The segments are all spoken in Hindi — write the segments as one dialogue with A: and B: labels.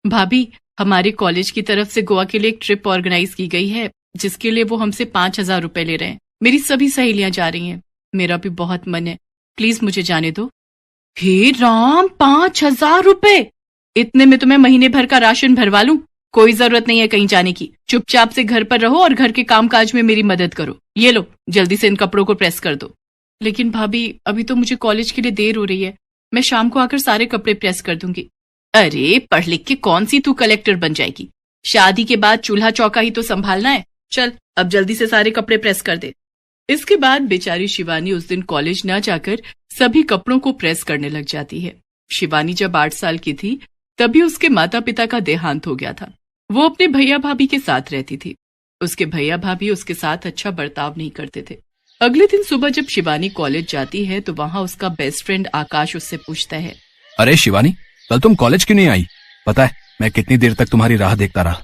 A: भाभी, हमारे कॉलेज की तरफ से गोवा के लिए एक ट्रिप ऑर्गेनाइज की गई है, जिसके लिए वो हमसे 5,000 रुपए ले रहे हैं। मेरी सभी सहेलियां जा रही हैं। मेरा भी बहुत मन है, प्लीज मुझे जाने दो। हे राम, 5,000 रुपए! इतने में तो मैं महीने भर का राशन भरवा लूं। कोई जरूरत नहीं है कहीं जाने की। चुपचाप से घर पर रहो और घर के कामकाज में मेरी मदद करो। ये लो, जल्दी से इन कपड़ों को प्रेस कर दो। लेकिन भाभी, अभी तो मुझे कॉलेज के लिए देर हो रही है। मैं शाम को आकर सारे कपड़े प्रेस कर दूंगी। अरे, पढ़ लिख के कौन सी तू कलेक्टर बन जाएगी? शादी के बाद चूल्हा चौका ही तो संभालना है। चल, अब जल्दी से सारे कपड़े प्रेस कर दे। इसके बाद बेचारी शिवानी उस दिन कॉलेज न जाकर सभी कपड़ों को प्रेस करने लग जाती है। शिवानी जब 8 साल की थी, तभी उसके माता पिता का देहांत हो गया था। वो अपने भैया भाभी के साथ रहती थी। उसके भैया भाभी उसके साथ अच्छा बर्ताव नहीं करते थे। अगले दिन सुबह जब शिवानी कॉलेज जाती है तो वहाँ उसका बेस्ट फ्रेंड आकाश उससे पूछता है,
B: अरे शिवानी, कल तुम कॉलेज क्यों नहीं आई? पता है मैं कितनी देर तक तुम्हारी राह देखता रहा।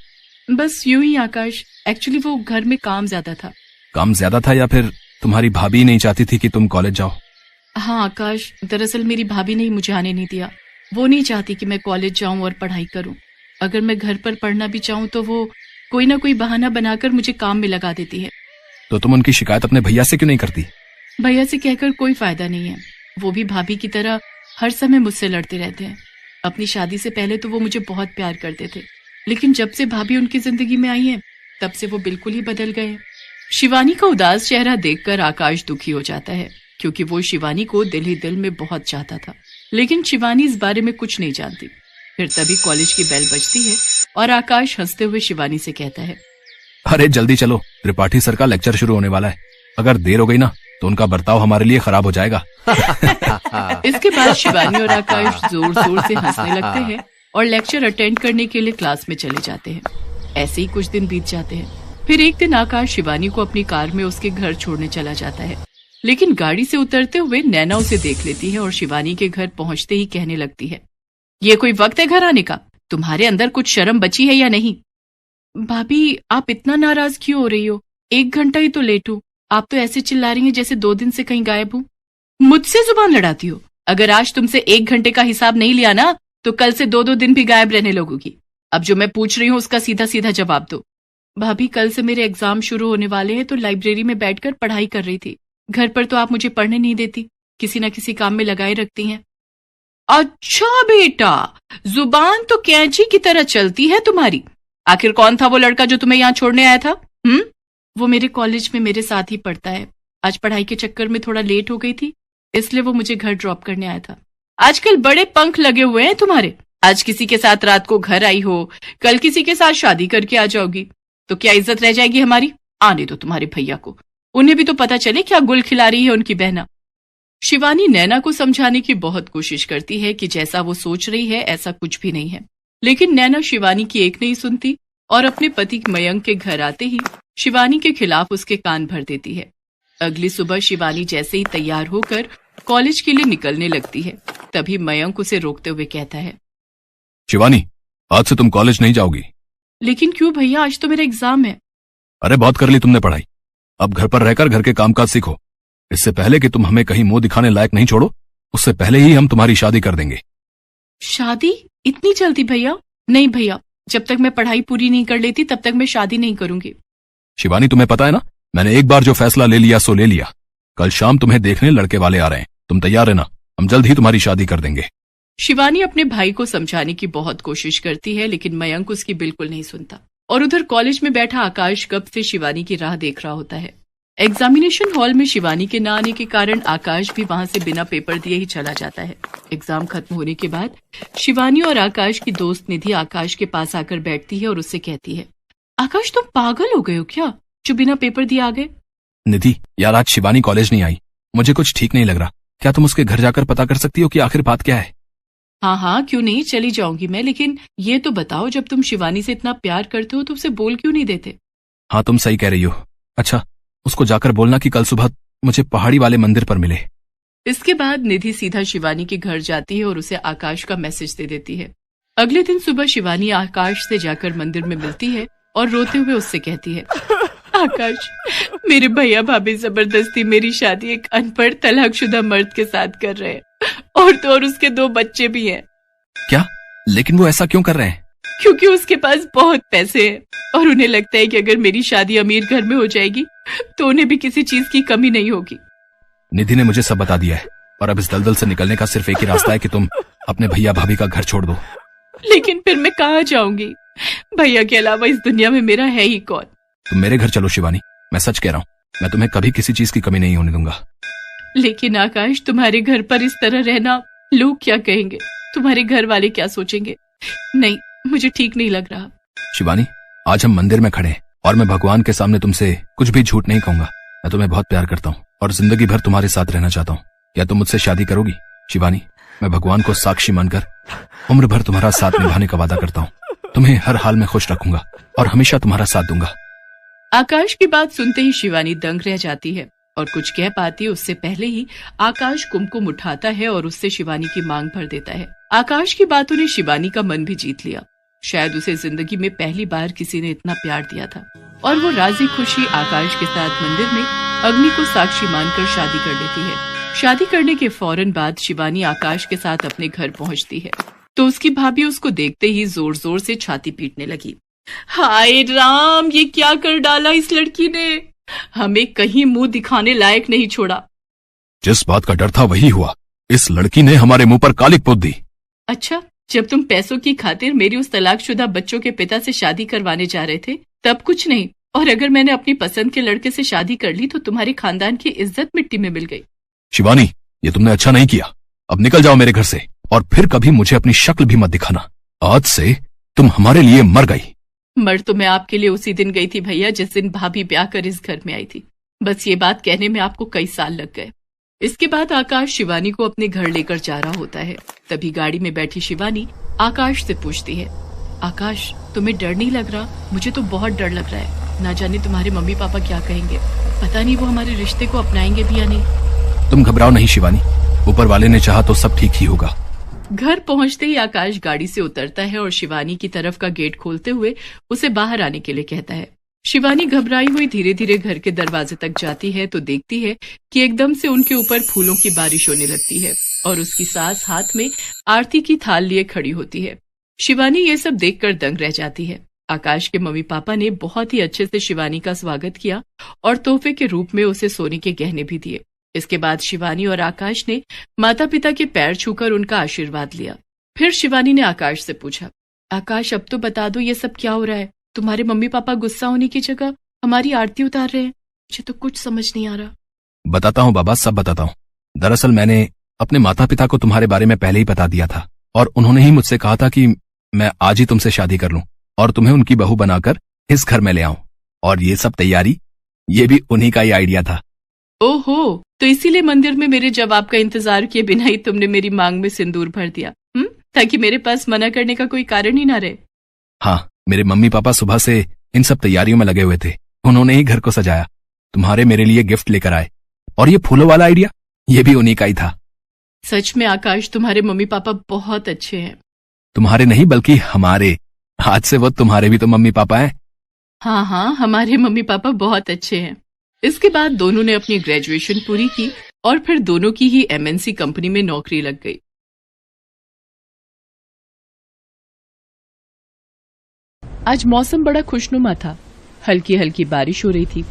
A: बस यूं ही आकाश, एक्चुअली वो घर में काम ज्यादा था।
B: काम ज्यादा था या फिर तुम्हारी भाभी नहीं चाहती थी कि तुम कॉलेज जाओ?
A: हाँ आकाश, दरअसल मेरी भाभी ने मुझे आने नहीं दिया। वो नहीं चाहती कि मैं कॉलेज जाऊं और पढ़ाई करूं। अगर मैं घर पर पढ़ना भी चाहूं तो वो कोई ना कोई बहाना बनाकर मुझे काम में लगा देती है।
B: तो तुम उनकी शिकायत अपने भैया से क्यों नहीं करती?
A: भैया से कहकर कोई फायदा नहीं है। वो भी भाभी की तरह हर समय मुझसे लड़ते रहते हैं। अपनी शादी से पहले तो वो मुझे बहुत प्यार करते थे, लेकिन जब से भाभी उनकी जिंदगी में आई है, तब से वो बिल्कुल ही बदल गए। शिवानी का उदास चेहरा देखकर आकाश दुखी हो जाता है, क्योंकि वो शिवानी को दिल ही दिल में बहुत चाहता था। लेकिन शिवानी इस बारे में कुछ नहीं जानती। फिर तभी कॉलेज की बेल बजती है और आकाश हंसते हुए शिवानी से कहता है,
B: अरे जल्दी चलो, त्रिपाठी सर का लेक्चर शुरू होने वाला है। अगर देर हो गई ना तो उनका बर्ताव हमारे लिए खराब हो जाएगा।
A: इसके बाद शिवानी और आकाश जोर जोर से हंसने लगते हैं और लेक्चर अटेंड करने के लिए क्लास में चले जाते हैं। ऐसे ही कुछ दिन बीत जाते हैं। फिर एक दिन आकाश शिवानी को अपनी कार में उसके घर छोड़ने चला जाता है, लेकिन गाड़ी से उतरते हुए नैना उसे देख लेती है और शिवानी के घर पहुंचते ही कहने लगती है, ये कोई वक्त है घर आने का? तुम्हारे अंदर कुछ शर्म बची है या नहीं? भाभी, आप इतना नाराज क्यों हो रही हो? 1 घंटा ही तो लेट हूँ। आप तो ऐसे चिल्ला रही हैं जैसे 2 दिन से कहीं गायब हूँ। मुझसे जुबान लड़ाती हो? अगर आज तुमसे 1 घंटे का हिसाब नहीं लिया ना, तो कल से 2-2 दिन भी गायब रहने लगोगी। अब जो मैं पूछ रही हूँ उसका सीधा सीधा जवाब दो। भाभी, कल से मेरे एग्जाम शुरू होने वाले हैं, तो लाइब्रेरी में बैठकर पढ़ाई कर रही थी। घर पर तो आप मुझे पढ़ने नहीं देती, किसी न किसी काम में लगाए रखती हैं। अच्छा बेटा, जुबान तो कैंची की तरह चलती है तुम्हारी। आखिर कौन था वो लड़का जो तुम्हें यहाँ छोड़ने आया था? वो मेरे कॉलेज में मेरे साथ ही पढ़ता है। आज पढ़ाई के चक्कर में थोड़ा लेट हो गई थी, इसलिए वो मुझे घर ड्रॉप करने आया था। आजकल बड़े पंख लगे हुए हैं तुम्हारे। आज किसी के साथ रात को घर आई हो, कल किसी के साथ शादी करके आ जाओगी, तो क्या इज्जत रह जाएगी हमारी? आने दो तुम्हारे भैया को, उन्हें भी तो पता चले क्या गुल खिला रही है उनकी बहना। शिवानी नैना को समझाने की बहुत कोशिश करती है कि जैसा वो सोच रही है ऐसा कुछ भी नहीं है, लेकिन नैना शिवानी की एक नहीं सुनती और अपने पति मयंक के घर आते ही शिवानी के खिलाफ उसके कान भर देती है। अगली सुबह शिवानी जैसे ही तैयार होकर कॉलेज के लिए निकलने लगती है, तभी मयंक उसे रोकते हुए कहता है,
B: शिवानी, आज से तुम कॉलेज नहीं जाओगी।
A: लेकिन क्यों भैया, आज तो मेरा एग्जाम है।
B: अरे बहुत कर ली तुमने पढ़ाई, अब घर पर रहकर घर के कामकाज सीखो। इससे पहले कि तुम हमें कहीं मुंह दिखाने लायक नहीं छोड़ो, उससे पहले ही हम तुम्हारी शादी कर देंगे।
A: शादी? इतनी जल्दी भैया? नहीं भैया, जब तक मैं पढ़ाई पूरी नहीं कर लेती तब तक मैं शादी नहीं करूंगी।
B: शिवानी, तुम्हें पता है ना, मैंने एक बार जो फैसला ले लिया सो ले लिया। कल शाम तुम्हें देखने लड़के वाले आ रहे हैं, तुम तैयार रहना, हम जल्द ही तुम्हारी शादी कर देंगे।
A: शिवानी अपने भाई को समझाने की बहुत कोशिश करती है, लेकिन मयंक उसकी बिल्कुल नहीं सुनता। और उधर कॉलेज में बैठा आकाश कब से शिवानी की राह देख रहा होता है। एग्जामिनेशन हॉल में शिवानी के न आने के कारण आकाश भी वहां से बिना पेपर दिए ही चला जाता है। एग्जाम खत्म होने के बाद शिवानी और आकाश की दोस्त निधि आकाश के पास आकर बैठती है और उससे कहती है, आकाश तुम पागल हो गए हो क्या, जो बिना पेपर दिए आ गए?
B: निधि यार, आज शिवानी कॉलेज नहीं आई, मुझे कुछ ठीक नहीं लग रहा। क्या तुम उसके घर जाकर पता कर सकती हो कि आखिर बात क्या है?
A: हाँ, क्यों नहीं, चली जाऊंगी मैं। लेकिन ये तो बताओ, जब तुम शिवानी से इतना प्यार करते हो तो उसे बोल क्यों नहीं देते?
B: हाँ, तुम सही कह रही हो। अच्छा, उसको जाकर बोलना कि कल सुबह मुझे पहाड़ी वाले मंदिर पर मिले।
A: इसके बाद निधि सीधा शिवानी के घर जाती है और उसे आकाश का मैसेज दे देती है। अगले दिन सुबह शिवानी आकाश से जाकर मंदिर में मिलती है और रोते हुए उससे कहती है, आकाश, मेरे भैया भाभी जबरदस्ती मेरी शादी एक अनपढ़ तलाकशुदा मर्द के साथ कर रहे हैं, और तो और उसके 2 बच्चे भी हैं।
B: क्या? लेकिन वो ऐसा क्यों कर रहे हैं?
A: क्योंकि उसके पास बहुत पैसे हैं और उन्हें लगता है कि अगर मेरी शादी अमीर घर में हो जाएगी तो उन्हें भी किसी चीज की कमी नहीं होगी।
B: निधि ने मुझे सब बता दिया है और अब इस दलदल से निकलने का सिर्फ एक ही रास्ता है कि तुम अपने भैया भाभी का घर छोड़ दो।
A: लेकिन फिर मैं कहाँ जाऊंगी? भैया के अलावा इस दुनिया में मेरा है ही कौन?
B: तुम मेरे घर चलो शिवानी, मैं सच कह रहा हूँ, मैं तुम्हें कभी किसी चीज की कमी नहीं होने दूंगा।
A: लेकिन आकाश, तुम्हारे घर पर इस तरह रहना लोग क्या कहेंगे? तुम्हारे घर वाले क्या सोचेंगे? नहीं, मुझे ठीक नहीं लग रहा।
B: शिवानी, आज हम मंदिर में खड़े हैं और मैं भगवान के सामने तुमसे कुछ भी झूठ नहीं कहूंगा। मैं तुम्हें बहुत प्यार करता हूँ और जिंदगी भर तुम्हारे साथ रहना चाहता हूँ। क्या तुम मुझसे शादी करोगी? शिवानी, मैं भगवान को साक्षी मानकर उम्र भर तुम्हारा साथ निभाने का वादा करता हूँ। तुम्हें हर हाल में खुश रखूंगा और हमेशा तुम्हारा साथ दूंगा।
A: आकाश की बात सुनते ही शिवानी दंग रह जाती है और कुछ कह पाती उससे पहले ही आकाश कुमकुम उठाता है और उससे शिवानी की मांग भर देता है। आकाश की बातों ने शिवानी का मन भी जीत लिया। शायद उसे जिंदगी में पहली बार किसी ने इतना प्यार दिया था और वो राजी खुशी आकाश के साथ मंदिर में अग्नि को साक्षी मानकर शादी कर लेती है। शादी करने के फौरन बाद शिवानी आकाश के साथ अपने घर पहुंचती है तो उसकी भाभी उसको देखते ही जोर जोर से छाती पीटने लगी। हाय राम, ये क्या कर डाला इस लड़की ने, हमें कहीं मुंह दिखाने लायक नहीं छोड़ा।
B: जिस बात का डर था वही हुआ, इस लड़की ने हमारे मुंह पर कालिक पोत दी।
A: अच्छा, जब तुम पैसों की खातिर मेरी उस तलाकशुदा बच्चों के पिता से शादी करवाने जा रहे थे तब कुछ नहीं, और अगर मैंने अपनी पसंद के लड़के से शादी कर ली तो तुम्हारे खानदान की इज्जत मिट्टी में मिल गई।
B: शिवानी, ये तुमने अच्छा नहीं किया। अब निकल जाओ मेरे घर से और फिर कभी मुझे अपनी शक्ल भी मत दिखाना। आज से तुम हमारे लिए मर गई।
A: मर तो मैं आपके लिए उसी दिन गई थी भैया जिस दिन भाभी ब्याह कर इस घर में आई थी। बस ये बात कहने में आपको कई साल लग गए। इसके बाद आकाश शिवानी को अपने घर लेकर जा रहा होता है। तभी गाड़ी में बैठी शिवानी आकाश से पूछती है, आकाश, तुम्हें डर नहीं लग रहा? मुझे तो बहुत डर लग रहा है। ना जाने तुम्हारे मम्मी पापा क्या कहेंगे, पता नहीं वो हमारे रिश्ते को अपनाएंगे भी या नहीं।
B: तुम घबराओ नहीं शिवानी, ऊपर वाले ने चाहा तो सब ठीक ही होगा।
A: घर पहुंचते ही आकाश गाड़ी से उतरता है और शिवानी की तरफ का गेट खोलते हुए उसे बाहर आने के लिए कहता है। शिवानी घबराई हुई धीरे धीरे घर के दरवाजे तक जाती है तो देखती है कि एकदम से उनके ऊपर फूलों की बारिश होने लगती है और उसकी सास हाथ में आरती की थाल लिए खड़ी होती है। शिवानी ये सब देखकर दंग रह जाती है। आकाश के मम्मी पापा ने बहुत ही अच्छे से शिवानी का स्वागत किया और तोहफे के रूप में उसे सोने के गहने भी दिए। इसके बाद शिवानी और आकाश ने माता पिता के पैर छूकर उनका आशीर्वाद लिया। फिर शिवानी ने आकाश से पूछा, आकाश, अब तो बता दो ये सब क्या हो रहा है? तुम्हारे मम्मी पापा गुस्सा होने की जगह हमारी आरती उतार रहे हैं। मुझे तो कुछ समझ नहीं आ रहा।
B: बताता हूँ बाबा, सब बताता हूँ। दरअसल मैंने अपने माता पिता को तुम्हारे बारे में पहले ही बता दिया था और उन्होंने ही मुझसे कहा था कि मैं आज ही तुमसे शादी कर लूं और तुम्हें उनकी बहू बनाकर इस घर में ले आऊं। और ये सब तैयारी, ये भी उन्हीं का ही आइडिया था।
A: ओहो, तो इसीलिए मंदिर में मेरे जवाब का इंतजार किए बिना ही तुमने मेरी मांग में सिंदूर भर दिया, ताकि मेरे पास मना करने का कोई कारण ही ना रहे।
B: हाँ, मेरे मम्मी पापा सुबह से इन सब तैयारियों में लगे हुए थे। उन्होंने ही घर को सजाया, तुम्हारे मेरे लिए गिफ्ट लेकर आए और ये फूलों वाला आइडिया, ये भी उन्हीं का ही था।
A: सच में आकाश, तुम्हारे मम्मी पापा बहुत अच्छे हैं।
B: तुम्हारे नहीं बल्कि हमारे। आज से वो तुम्हारे भी तो मम्मी पापा हैं।
A: हाँ हाँ, हमारे मम्मी पापा बहुत अच्छे हैं। इसके बाद दोनों ने अपनी ग्रेजुएशन पूरी की और फिर दोनों की ही एमएनसी कंपनी में नौकरी लग गई। आज मौसम बड़ा खुशनुमा था। हल्की हल्की बारिश हो रही थी।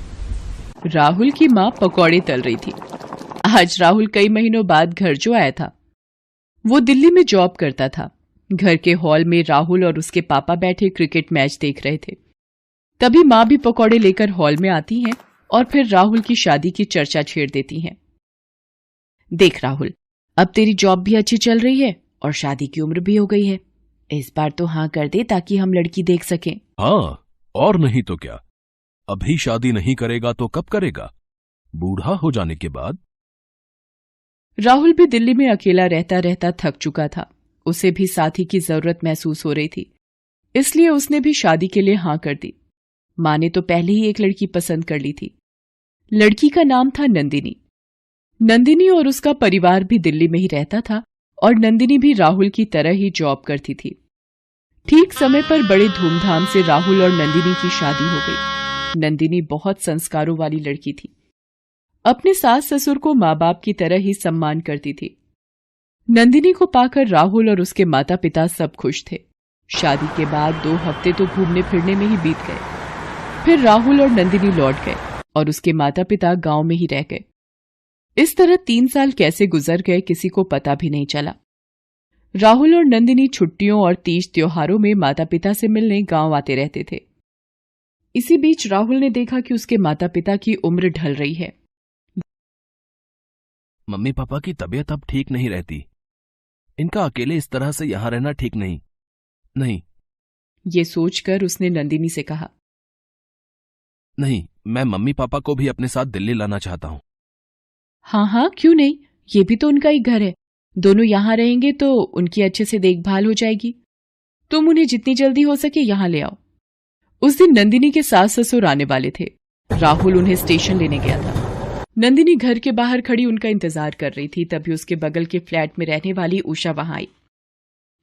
A: राहुल की माँ पकौड़े तल रही थी। आज राहुल कई महीनों बाद घर जो आया था। वो दिल्ली में जॉब करता था। घर के हॉल में राहुल और उसके पापा बैठे क्रिकेट मैच देख रहे थे। तभी माँ भी पकौड़े लेकर हॉल में आती हैं और फिर राहुल की शादी की चर्चा छेड़ देती हैं। देख राहुल, अब तेरी जॉब भी अच्छी चल रही है और शादी की उम्र भी हो गई है। इस बार तो हाँ कर दे ताकि हम लड़की देख सकें।
B: हाँ, और नहीं तो क्या। अभी शादी नहीं करेगा तो कब करेगा? बूढ़ा हो जाने के बाद।
A: राहुल भी दिल्ली में अकेला रहता रहता थक चुका था। उसे भी साथी की जरूरत महसूस हो रही थी, इसलिए उसने भी शादी के लिए हाँ कर दी। माँ ने तो पहले ही एक लड़की पसंद कर ली थी। लड़की का नाम था नंदिनी। नंदिनी और उसका परिवार भी दिल्ली में ही रहता था और नंदिनी भी राहुल की तरह ही जॉब करती थी। ठीक समय पर बड़े धूमधाम से राहुल और नंदिनी की शादी हो गई। नंदिनी बहुत संस्कारों वाली लड़की थी। अपने सास ससुर को माँ बाप की तरह ही सम्मान करती थी। नंदिनी को पाकर राहुल और उसके माता पिता सब खुश थे। शादी के बाद 2 हफ्ते तो घूमने फिरने में ही बीत गए। फिर राहुल और नंदिनी लौट गए और उसके माता पिता गांव में ही रह गए। इस तरह 3 साल कैसे गुजर गए किसी को पता भी नहीं चला। राहुल और नंदिनी छुट्टियों और तीज त्योहारों में माता पिता से मिलने गांव आते रहते थे। इसी बीच राहुल ने देखा कि उसके माता पिता की उम्र ढल रही है।
B: मम्मी पापा की तबीयत अब ठीक नहीं रहती। इनका अकेले इस तरह से यहां रहना ठीक नहीं।
A: ये सोचकर उसने नंदिनी से कहा,
B: नहीं, मैं मम्मी पापा को भी अपने साथ दिल्ली लाना चाहता हूं।
A: हाँ, क्यों नहीं, ये भी तो उनका ही घर है। दोनों यहां रहेंगे तो उनकी अच्छे से देखभाल हो जाएगी। तुम उन्हें जितनी जल्दी हो सके यहां ले आओ। उस दिन नंदिनी के सास ससुर आने वाले थे। राहुल उन्हें स्टेशन लेने गया था। नंदिनी घर के बाहर खड़ी उनका इंतजार कर रही थी। तभी उसके बगल के फ्लैट में रहने वाली उषा वहां आई।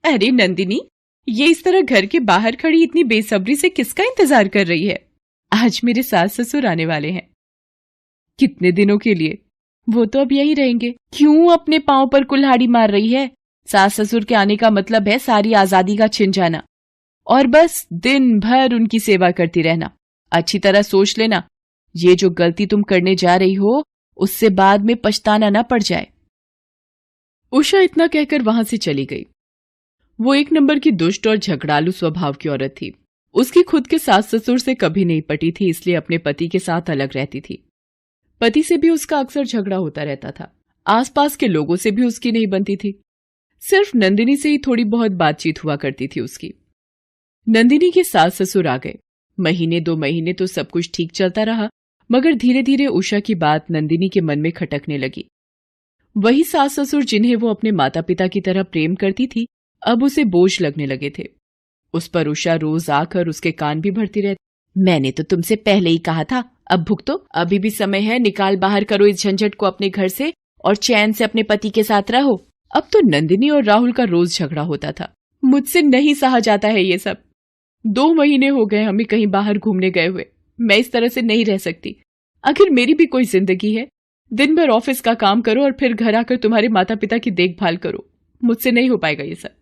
A: अरे नंदिनी, ये इस तरह घर के बाहर खड़ी इतनी बेसब्री से किसका इंतजार कर रही है? आज मेरे सास ससुर आने वाले हैं। कितने दिनों के लिए? वो तो अब यही रहेंगे। क्यों अपने पांव पर कुल्हाड़ी मार रही है? सास ससुर के आने का मतलब है सारी आजादी का छिन जाना और बस दिन भर उनकी सेवा करती रहना। अच्छी तरह सोच लेना, ये जो गलती तुम करने जा रही हो उससे बाद में पछताना ना पड़ जाए। उषा इतना कहकर वहां से चली गई। वो 1 नंबर की दुष्ट और झगड़ालू स्वभाव की औरत थी। उसकी खुद के सास ससुर से कभी नहीं पटी थी, इसलिए अपने पति के साथ अलग रहती थी। पति से भी उसका अक्सर झगड़ा होता रहता था। आसपास के लोगों से भी उसकी नहीं बनती थी। सिर्फ नंदिनी से ही थोड़ी बहुत बातचीत हुआ करती थी उसकी। नंदिनी के सास ससुर आ गए। महीने 2 महीने तो सब कुछ ठीक चलता रहा, मगर धीरे धीरे उषा की बात नंदिनी के मन में खटकने लगी। वही सास ससुर जिन्हें वो अपने माता पिता की तरह प्रेम करती थी, अब उसे बोझ लगने लगे थे। उस पर उषा रोज आकर उसके कान भी भरती रहती। मैंने तो तुमसे पहले ही कहा था, अब भुगतो, अभी भी समय है, निकाल बाहर करो इस झंझट को अपने घर से और चैन से अपने पति के साथ रहो। अब तो नंदिनी और राहुल का रोज झगड़ा होता था। मुझसे नहीं सहा जाता है ये सब। 2 महीने हो गए हमें कहीं बाहर घूमने गए हुए। मैं इस तरह से नहीं रह सकती। आखिर मेरी भी कोई जिंदगी है। दिन भर ऑफिस का काम करो और फिर घर आकर तुम्हारे माता पिता की देखभाल करो। मुझसे नहीं हो पाएगा ये सब।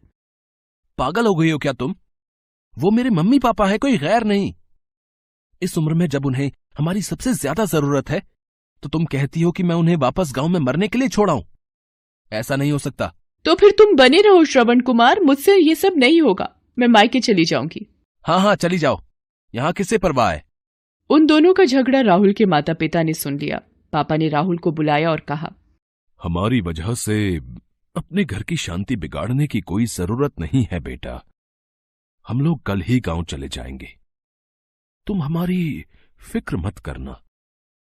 B: पागल हो गई हो क्या तुम? वो मेरे मम्मी पापा है, कोई गैर नहीं। इस उम्र में जब उन्हें हमारी सबसे ज्यादा जरूरत है तो तुम कहती हो कि मैं उन्हें वापस गांव में मरने के लिए छोड़ाऊं। ऐसा नहीं हो सकता।
A: तो फिर तुम बने रहो श्रवण कुमार, मुझसे ये सब नहीं होगा। मैं मायके चली जाऊंगी।
B: हाँ, चली जाओ, यहां किसे परवाह है।
A: उन दोनों का झगड़ा राहुल के माता पिता ने सुन लिया। पापा ने राहुल को बुलाया और कहा,
B: हमारी वजह से अपने घर की शांति बिगाड़ने की कोई जरूरत नहीं है बेटा। हम लोग कल ही गांव चले जाएंगे। तुम हमारी फिक्र मत करना,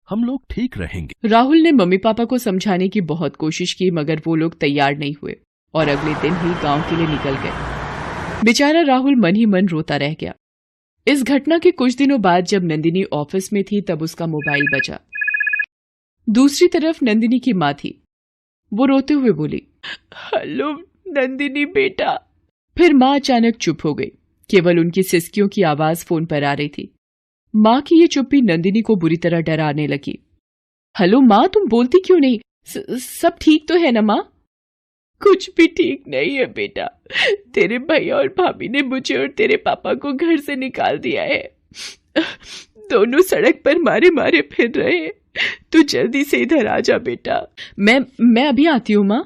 B: हम लोग ठीक रहेंगे।
A: राहुल ने मम्मी पापा को समझाने की बहुत कोशिश की, मगर वो लोग तैयार नहीं हुए और अगले दिन ही गांव के लिए निकल गए। बेचारा राहुल मन ही मन रोता रह गया। इस घटना के कुछ दिनों बाद जब नंदिनी ऑफिस में थी तब उसका मोबाइल बजा। दूसरी तरफ नंदिनी की माँ थी। वो रोते हुए बोली, हेलो नंदिनी बेटा। फिर माँ अचानक चुप हो गई। केवल उनकी सिसकियों की आवाज फोन पर आ रही थी। माँ की ये चुप्पी नंदिनी को बुरी तरह डराने लगी। हेलो माँ, तुम बोलती क्यों नहीं? सब ठीक तो है ना माँ? कुछ भी ठीक नहीं है बेटा। तेरे भैया और भाभी ने मुझे और तेरे पापा को घर से निकाल दिया है। दोनों सड़क पर मारे मारे फिर रहे हैं। तू जल्दी से इधर आ जा बेटा। मैं अभी आती हूँ माँ।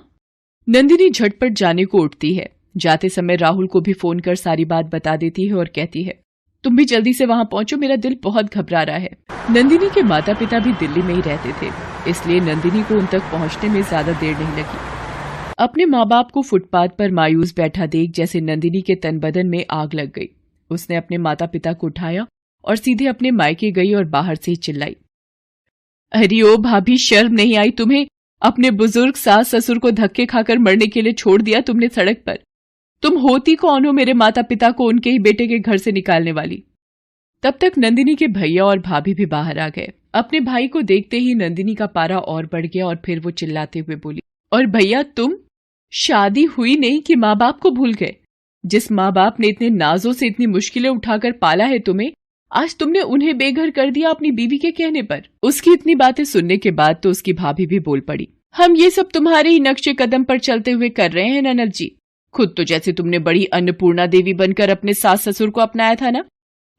A: नंदिनी झटपट जाने को उठती है। जाते समय राहुल को भी फोन कर सारी बात बता देती है और कहती है, तुम भी जल्दी से वहां पहुंचो, मेरा दिल बहुत घबरा रहा है। नंदिनी के माता पिता भी दिल्ली में ही रहते थे, इसलिए नंदिनी को उन तक पहुंचने में ज्यादा देर नहीं लगी। अपने माँ बाप को फुटपाथ पर मायूस बैठा देख जैसे नंदिनी के तन बदन में आग लग गई। उसने अपने माता पिता को उठाया और सीधे अपने मायके गई और बाहर से ही चिल्लाई, अरे ओ भाभी, शर्म नहीं आई तुम्हें? अपने बुजुर्ग सास ससुर को धक्के खाकर मरने के लिए छोड़ दिया तुमने सड़क पर। तुम होती कौन हो मेरे माता पिता को उनके ही बेटे के घर से निकालने वाली? तब तक नंदिनी के भैया और भाभी भी बाहर आ गए। अपने भाई को देखते ही नंदिनी का पारा और बढ़ गया और फिर वो चिल्लाते हुए बोली, और भैया तुम? शादी हुई नहीं कि माँ बाप को भूल गए? जिस माँ बाप ने इतने नाजों से इतनी मुश्किलें उठाकर पाला है तुम्हें, आज तुमने उन्हें बेघर कर दिया अपनी बीवी के कहने पर। उसकी इतनी बातें सुनने के बाद तो उसकी भाभी भी बोल पड़ी, हम ये सब तुम्हारे ही नक्शे कदम पर चलते हुए कर रहे हैं ननद जी। खुद तो जैसे तुमने बड़ी अन्नपूर्णा देवी बनकर अपने सास ससुर को अपनाया था ना।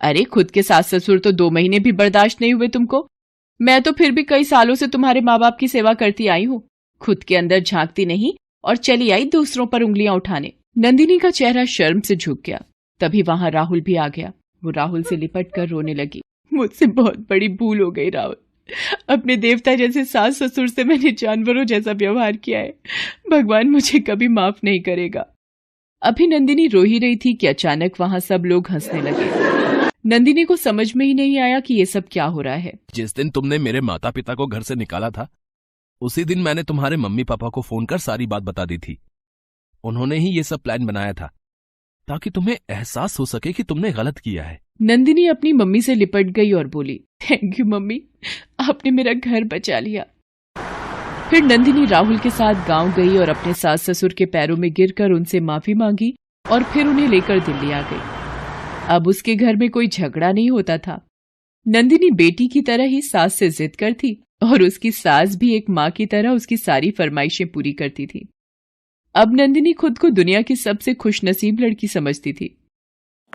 A: अरे खुद के सास ससुर तो 2 महीने भी बर्दाश्त नहीं हुए तुमको। मैं तो फिर भी कई सालों से तुम्हारे माँ बाप की सेवा करती आई हूँ। खुद के अंदर झांकती नहीं और चली आई दूसरों पर उंगलियां उठाने। नंदिनी का चेहरा शर्म से झुक गया। तभी वहां राहुल भी आ गया। वो राहुल से लिपट कर रोने लगी। मुझसे बहुत बड़ी भूल हो गई राहुल। अपने देवता जैसे सास ससुर से मैंने जानवरों जैसा व्यवहार किया है। भगवान मुझे कभी माफ नहीं करेगा। अभी नंदिनी रो ही रही थी कि अचानक वहां सब लोग हंसने लगे। नंदिनी को समझ में ही नहीं आया कि ये सब क्या हो रहा है।
B: जिस दिन तुमने मेरे माता पिता को घर से निकाला था, उसी दिन मैंने तुम्हारे मम्मी पापा को फोन कर सारी बात बता दी थी। उन्होंने ही ये सब प्लान बनाया था ताकि तुम्हें एहसास हो सके कि तुमने गलत किया है।
A: नंदिनी अपनी मम्मी से लिपट गई और बोली, थैंक यू मम्मी, आपने मेरा घर बचा लिया। फिर नंदिनी राहुल के साथ गांव गई और अपने सास ससुर के पैरों में गिरकर उनसे माफी मांगी और फिर उन्हें लेकर दिल्ली आ गई। अब उसके घर में कोई झगड़ा नहीं होता था। नंदिनी बेटी की तरह ही सास से जिद करती और उसकी सास भी एक माँ की तरह उसकी सारी फरमाइशें पूरी करती थी। अब नंदिनी खुद को दुनिया की सबसे खुशनसीब लड़की समझती थी।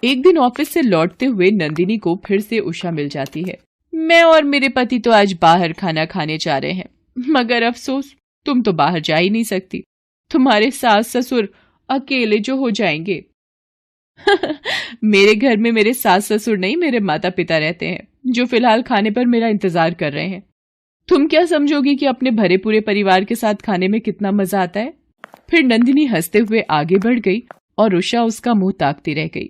A: एक दिन ऑफिस से लौटते हुए नंदिनी को फिर से उषा मिल जाती है। मैं और मेरे पति तो आज बाहर खाना खाने जा रहे हैं, मगर अफसोस तुम तो बाहर जा ही नहीं सकती। तुम्हारे सास ससुर अकेले जो हो जाएंगे। मेरे घर में मेरे सास ससुर नहीं, मेरे माता पिता रहते हैं, जो फिलहाल खाने पर मेरा इंतजार कर रहे हैं। तुम क्या समझोगी कि अपने भरे पूरे परिवार के साथ खाने में कितना मजा आता है। फिर नंदिनी हंसते हुए आगे बढ़ गई और उषा उसका मुंह ताकती रह गई।